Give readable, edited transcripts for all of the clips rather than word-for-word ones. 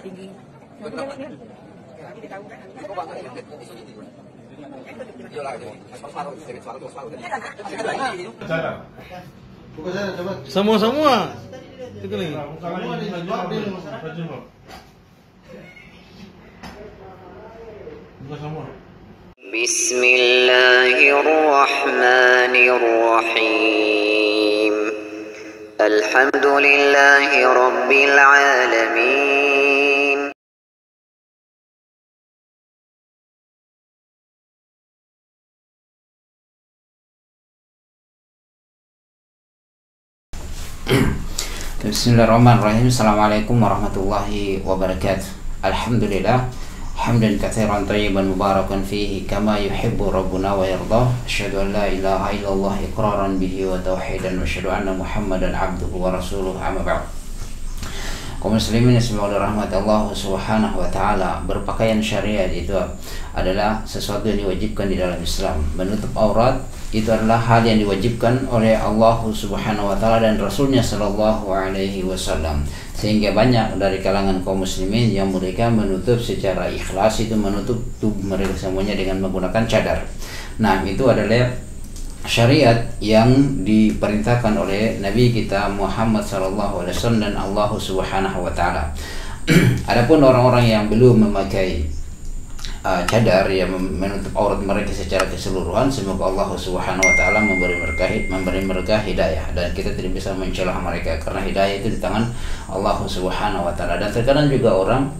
tinggi. Semua itu nih. Bismillahirrahmanirrahim. Alhamdulillahi rabbil alamin. Bismillahirrahmanirrahim. Assalamualaikum warahmatullahi wabarakatuh. Alhamdulillah hamdan katsiran thayyiban mubarakan fihi kama yuhibbu rabbuna wa yardah. Asyhadu an la ilaha illallah iqraran bihi wa tauhidan wa asyhadu anna Muhammadan abduhu wa rasuluhu amma ba'd. Kaum muslimin semoga rahmat Allah Subhanahu wa taala, berpakaian syariat itu adalah sesuatu yang diwajibkan di dalam Islam. Menutup aurat itu adalah hal yang diwajibkan oleh Allah Subhanahu wa taala dan Rasulnya sallallahu alaihi wasallam. Sehingga banyak dari kalangan kaum muslimin yang mereka menutup secara ikhlas, itu menutup tubuh mereka semuanya dengan menggunakan cadar. Nah, itu adalah syariat yang diperintahkan oleh Nabi kita Muhammad sallallahu alaihi wasallam dan Allah Subhanahu wa taala. Adapun orang-orang yang belum memakai cadar yang menutup aurat mereka secara keseluruhan, semoga Allah Subhanahu wa taala memberi mereka hidayah, dan kita tidak bisa mencela mereka karena hidayah itu di tangan Allah Subhanahu wa taala. Dan terkadang juga orang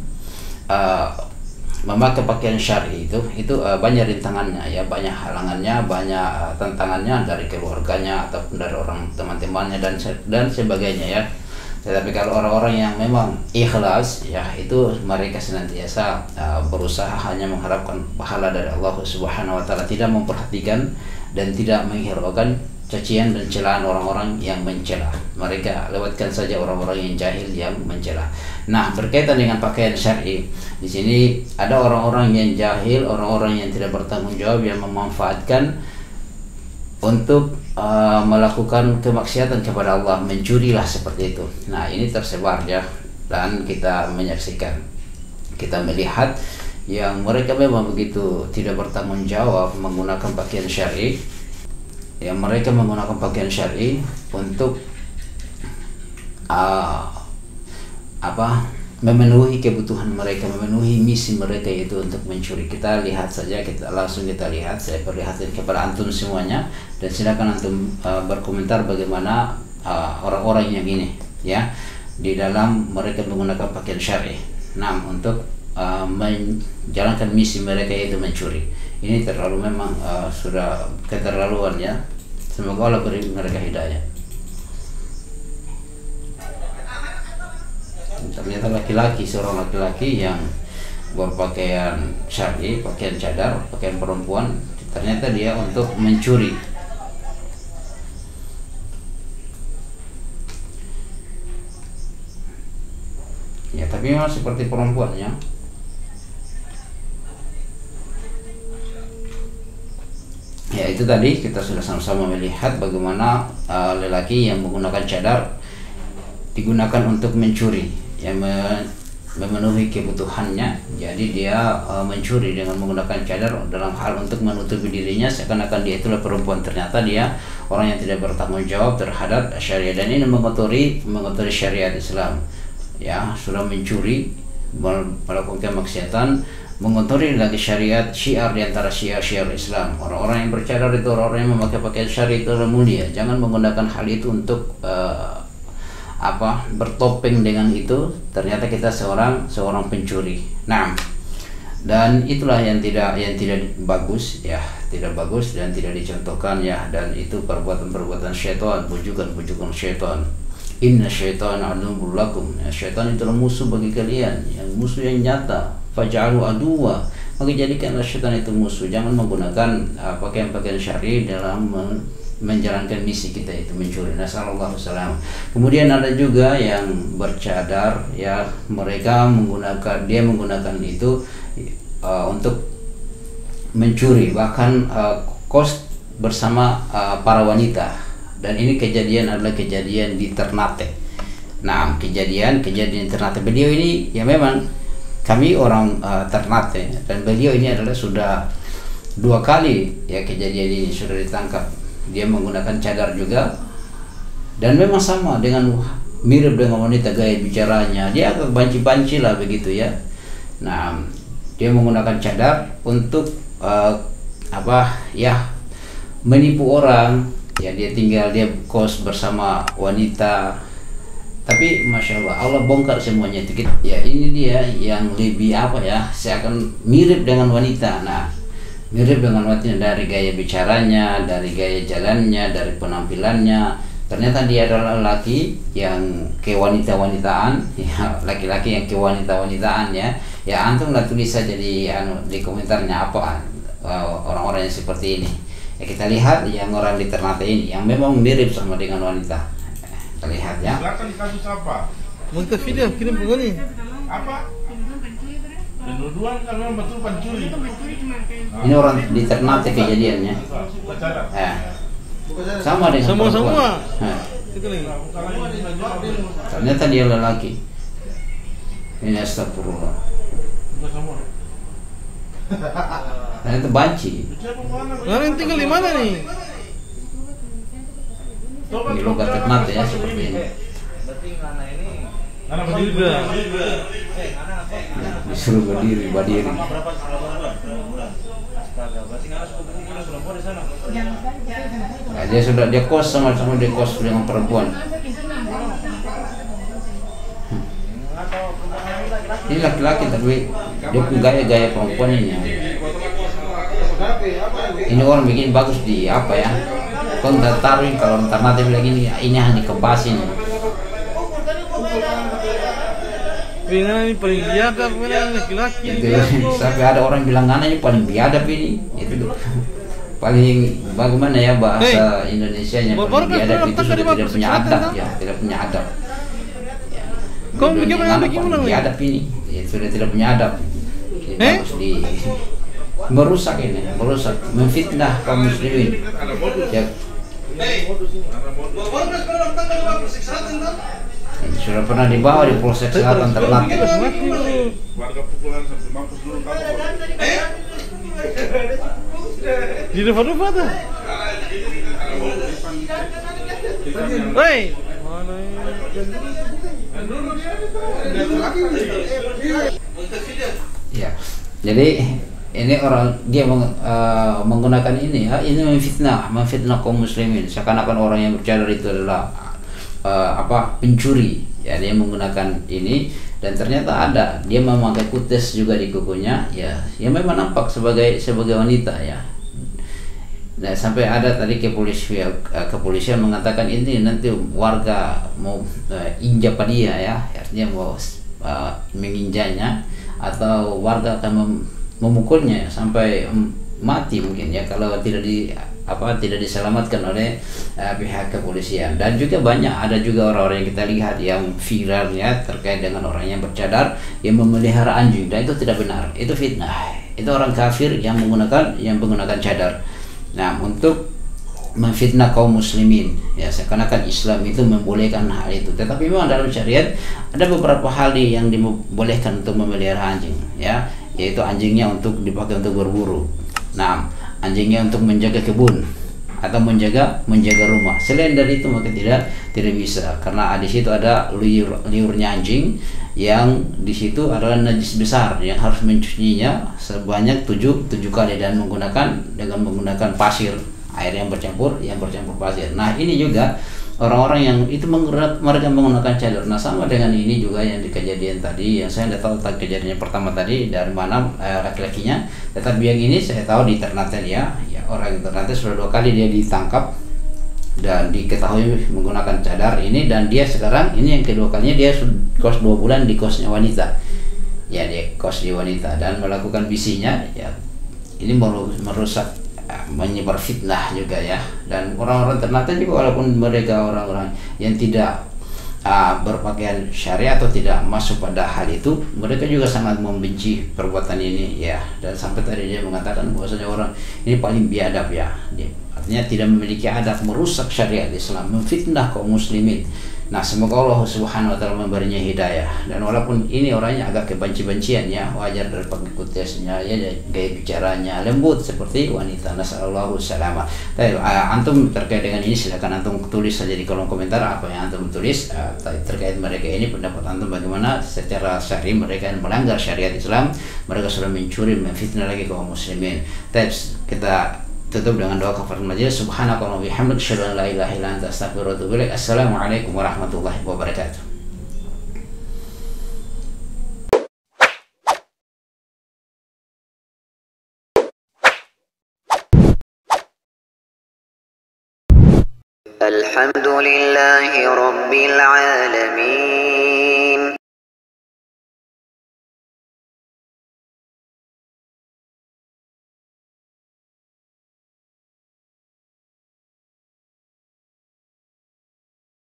memakai pakaian syar'i itu banyak rintangannya, ya, banyak halangannya, banyak tantangannya dari keluarganya ataupun dari orang teman-temannya dan sebagainya, ya. Tetapi kalau orang-orang yang memang ikhlas, ya, itu mereka senantiasa berusaha hanya mengharapkan pahala dari Allah Subhanahu wa taala, tidak memperhatikan dan tidak menghiraukan cacian dan celaan orang-orang yang mencela. Mereka lewatkan saja orang-orang yang jahil yang mencela. Nah, berkaitan dengan pakaian syar'i, di sini ada orang-orang yang jahil, orang-orang yang tidak bertanggung jawab yang memanfaatkan untuk melakukan kemaksiatan kepada Allah, mencurilah seperti itu. Nah, ini tersebar, ya, dan kita menyaksikan, kita melihat yang mereka memang begitu tidak bertanggung jawab menggunakan pakaian syar'i. Yang mereka menggunakan pakaian syar'i untuk memenuhi kebutuhan mereka, memenuhi misi mereka, yaitu untuk mencuri. Kita lihat saja, kita lihat, saya perlihatkan kepada antum semuanya, dan silakan antum berkomentar bagaimana orang-orang yang ini, ya, di dalam mereka menggunakan pakaian syar'i. Nah, untuk menjalankan misi mereka, yaitu mencuri. Ini terlalu memang sudah keterlaluan, ya. Semoga Allah beri mereka hidayah. Ternyata seorang laki-laki yang berpakaian syar'i, pakaian cadar, pakaian perempuan, ternyata dia untuk mencuri. Ya, tapi memang seperti perempuannya. Ya, itu tadi kita sudah sama-sama melihat bagaimana lelaki yang menggunakan cadar digunakan untuk mencuri, yang memenuhi kebutuhannya. Jadi dia mencuri dengan menggunakan cadar dalam hal untuk menutupi dirinya seakan-akan dia itulah perempuan. Ternyata dia orang yang tidak bertanggung jawab terhadap syariat, dan ini mengotori syariat Islam, ya. Sudah mencuri, melakukan kemaksiatan, mengotori lagi syariat, syiar di antara syiar-syiar Islam. Orang-orang yang bercadar itu orang-orang yang memakai pakaian syariat itu mulia. Jangan menggunakan hal itu untuk bertopeng dengan itu. Ternyata kita seorang pencuri. Nah, dan itulah yang tidak bagus, ya, tidak bagus dan tidak dicontohkan, ya. Dan itu perbuatan syaitan, bujukan syaitan. Inna syaitana aduwwun lakum. Ya, syaitan itu musuh bagi kalian, yang musuh yang nyata. Faj'alu aduwa, maka jadikanlah syaitan itu musuh. Jangan menggunakan pakaian-pakaian syar'i dalam menjalankan misi kita, itu mencuri. Nasallallahu salam. Kemudian ada juga yang bercadar, ya, mereka menggunakan itu untuk mencuri, bahkan kos bersama para wanita. Dan ini adalah kejadian di Ternate, Nah, kejadian Ternate beliau ini ya memang kami orang Ternate, dan beliau ini adalah sudah 2 kali ya kejadian ini sudah ditangkap. Dia menggunakan cadar juga, dan memang sama dengan mirip dengan wanita gaya bicaranya. Dia agak banci-banci lah begitu ya. Nah, dia menggunakan cadar untuk menipu orang. Ya, dia kos bersama wanita. Tapi masya Allah bongkar semuanya itu. Ya, ini dia yang lebih seakan mirip dengan wanita. Nah, mirip dengan wanita dari gaya bicaranya, dari gaya jalannya, dari penampilannya. Ternyata dia adalah laki yang kewanita-wanitaan, ya, laki-laki yang kewanita-wanitaan ya. Ya, antum lah tulis saja di komentarnya apa orang-orang yang seperti ini. Ya, kita lihat yang orang di Ternate ini yang memang mirip sama dengan wanita. Kita lihat ya. Silakan kasus apa? Muntah video kirim ke ini. Apa? Penuduhan kan memang betul pencuri. Ini orang di Ternate kejadiannya. Sama dengan Semua. Nah, Itu lagi. ternyata dia lelaki. Ini astagfirullah. Ternyata banci. Nah, ini tinggal di mana nih? Ini logat Ternate ya seperti ini. Anak berdiri berapa? Ya, disuruh berdiri. Nah, dia kos sama-sama dia kos dengan perempuan. Ini laki-laki tapi dia pun gaya perempuan ini. Ini orang bikin bagus di apa ya? Kalau nggak taruh kalau Ternate bilang ini hanya dikepasin. Dengan ini paling biadab, laki-laki. Sampai ada orang bilang ini paling biadab ini. Itu paling bagaimana ya bahasa Indonesianya paling biadab itu sudah tidak punya adab ya, tidak punya adab. Kau bagaimana paling biadab ini? Ya, sudah tidak punya adab. Harus merusak, memfitnah kaum muslimin. Ya. Sudah pernah dibawa di Polsek Selatan Ternate. Warga pukulan sampai mampus dulu Di depan tuh. Hei, mana ya. Jadi ini orang dia menggunakan ini ya, ini memfitnah kaum muslimin. Seakan-akan orang yang bercadar itu adalah pencuri. Ya, dia menggunakan ini, dan ternyata dia memakai kutes juga di kukunya ya, yang memang nampak sebagai wanita ya. Nah, sampai ada tadi kepolisian mengatakan ini nanti warga mau injak dia ya, artinya mau menginjaknya, atau warga akan memukulnya sampai mati mungkin ya kalau tidak diselamatkan oleh pihak kepolisian. Dan juga ada juga orang-orang yang kita lihat yang viral ya terkait dengan orang yang bercadar yang memelihara anjing, dan itu tidak benar, itu fitnah, itu orang kafir yang menggunakan cadar. Nah, untuk memfitnah kaum muslimin ya, seakan-akan Islam itu membolehkan hal itu. Tetapi memang dalam syariat ada beberapa hal yang dibolehkan untuk memelihara anjing ya, yaitu anjingnya untuk dipakai untuk berburu. Nah, anjingnya untuk menjaga kebun atau menjaga rumah. Selain dari itu maka tidak bisa, karena di situ ada liurnya anjing, yang di situ adalah najis besar yang harus mencucinya sebanyak 7 kali dan menggunakan pasir, air yang bercampur pasir. Nah, ini juga orang-orang yang itu mereka menggunakan cadar. Nah, sama dengan ini juga yang di kejadian tadi, yang saya tidak tahu tentang kejadian yang pertama tadi dari mana laki-lakinya, tetapi yang ini saya tahu di Ternate ya, orang Ternate sudah 2 kali dia ditangkap dan diketahui menggunakan cadar ini, dan dia sekarang ini yang kedua kalinya dia kos 2 bulan di kosnya wanita. Ya, dia kos di wanita dan melakukan bisinya ya. Ini merusak, menyebar fitnah juga ya. Dan orang-orang Ternate juga walaupun mereka orang-orang yang tidak berpakaian syariah atau tidak masuk pada hal itu, mereka juga sangat membenci perbuatan ini ya. Dan sampai tadi dia mengatakan bahwasanya orang ini paling biadab ya, artinya tidak memiliki adab, merusak syariat Islam, memfitnah kaum muslimin. Nah, semoga Allah Subhanahu wa taala memberinya hidayah. Dan walaupun ini orangnya agak kebenci-bencian ya, wajar dari pengikutnya ya, gaya bicaranya lembut seperti wanita. Nasallallahu salama. Tapi antum terkait dengan ini silakan antum tulis saja di kolom komentar apa yang antum tulis terkait mereka ini, pendapat antum bagaimana secara syar'i mereka yang melanggar syariat Islam, mereka sudah mencuri, memfitnah lagi kaum muslimin. Tapi kita tutup dengan doa kafaratul majelis. Subhanakallahumma wa bihamdika asyhadu an la ilaha illa anta astaghfiruka wa atubu ilaik. Assalamualaikum warahmatullahi wabarakatuh. Alhamdulillahi rabbil alamin.